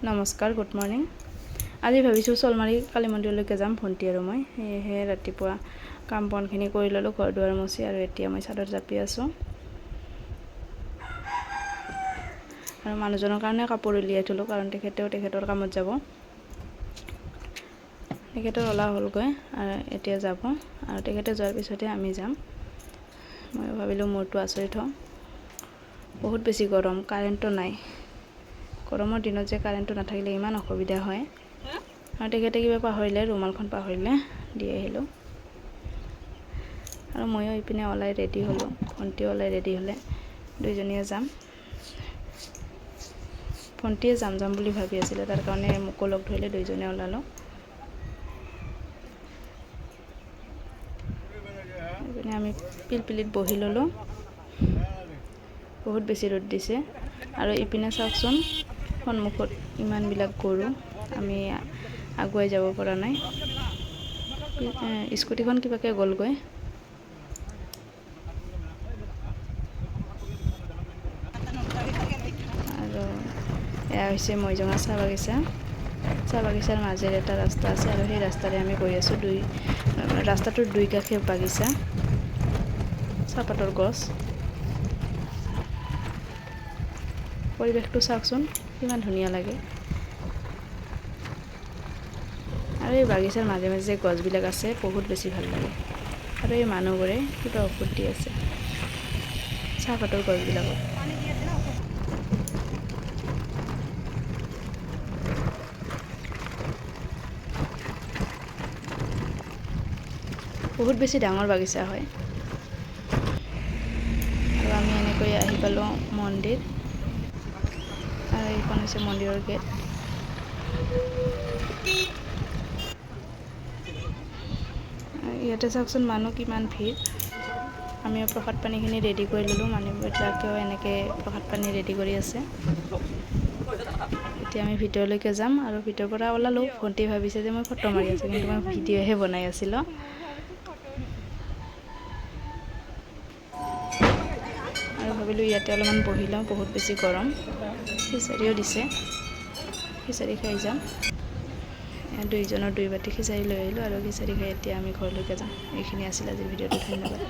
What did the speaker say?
নমস্কাৰ, good morning. আজি ভাবিছোঁ শ'লমাৰী কালী মন্দিৰলৈকে যাম, ভণ্টি আৰু মই। সেয়েহে ৰাতিপুৱা কাম বনখিনি কৰি ল'লোঁ, ঘৰ দুৱাৰ মচি, আৰু এতিয়া মই চাদৰ জাপি আছোঁ। আৰু মানুহজনৰ কাৰণে কাপোৰ উলিয়াই থ'লোঁ, কাৰণ তেখেতৰ কামত যাব। তেখেতৰ ওলা হ'লগৈ আৰু এতিয়া যাব, আৰু তেখেতে যোৱাৰ পিছতহে আমি যাম। মই ভাবিলোঁ মূৰটো আঁচুৰি থওঁ, বহুত বেছি গৰম, কাৰেণ্টটো নাই। গৰমৰ দিনত যে কাৰেণ্টটো নাথাকিলে ইমান অসুবিধা হয়। আৰু তেখেতে কিবা পাহৰিলে, ৰুমালখন পাহৰিলে, দি আহিলোঁ। আৰু ময়ো ইপিনে ওলাই ৰেডি হ'লোঁ, ভণ্টিও ওলাই ৰেডি হ'লে, দুইজনীয়ে যাম। ভণ্টিয়ে যাম বুলি ভাবি আছিলে, তাৰ কাৰণে মোকো লগ ধৰিলে, দুইজনে ওলালোঁ। এইপিনে আমি পিলপিলিত বহি ল'লোঁ, বহুত বেছি ৰ'দ দিছে। আৰু ইপিনে চাওকচোন, সন্মুখত ইমানবিলাক গৰু, আমি আগুৱাই যাব পৰা নাই। স্কুটিখন কিবাকৈ গ'লগৈ। আৰু এয়া হৈছে মৈজঙা চাহ বাগিচা। চাহ বাগিচাৰ মাজেৰে এটা ৰাস্তা আছে, আৰু সেই ৰাস্তাৰে আমি গৈ আছোঁ। ৰাস্তাটোৰ দুই কাষে বাগিচা, চাহপাতৰ গছ। পৰিৱেশটো চাওকচোন, কিমান ধুনীয়া লাগে। আৰু এই বাগিচাৰ মাজে মাজে গছবিলাক আছে, বহুত বেছি ভাল লাগে। আৰু এই মানুহবোৰে কিবা ঔষধ দি আছে চাহপাতৰ গছবিলাকত। বহুত বেছি ডাঙৰ বাগিচা হয়। আৰু আমি এনেকৈ আহি পালোঁ মন্দিৰ, আৰু এইখন হৈছে মন্দিৰৰ গেট। ইয়াতে চাওকচোন, মানুহ কিমান ভিৰ। আমিও প্ৰসাদ পানীখিনি ৰেডি কৰি ল'লোঁ, মানুহবিলাকেও এনেকৈ প্ৰসাদ পানী ৰেডি কৰি আছে। এতিয়া আমি ভিতৰলৈকে যাম, আৰু ভিতৰৰ পৰা ওলালোঁ। ভণ্টিয়ে ভাবিছে যে মই ফটো মাৰি আছোঁ, কিন্তু মই ভিডিঅ'হে বনাই আছিলোঁ। আৰু ভাবিলোঁ ইয়াতে অলপমান বহি লওঁ, বহুত বেছি গৰম। খিচাৰিও দিছে, খিচাৰি খাই যাম। দুইজনৰ দুই বাটি খিচাৰি লৈ আহিলোঁ, আৰু খিচাৰি খাই এতিয়া আমি ঘৰলৈকে যাম। এইখিনি আছিল আজিৰ ভিডিঅ'টো, ধন্যবাদ।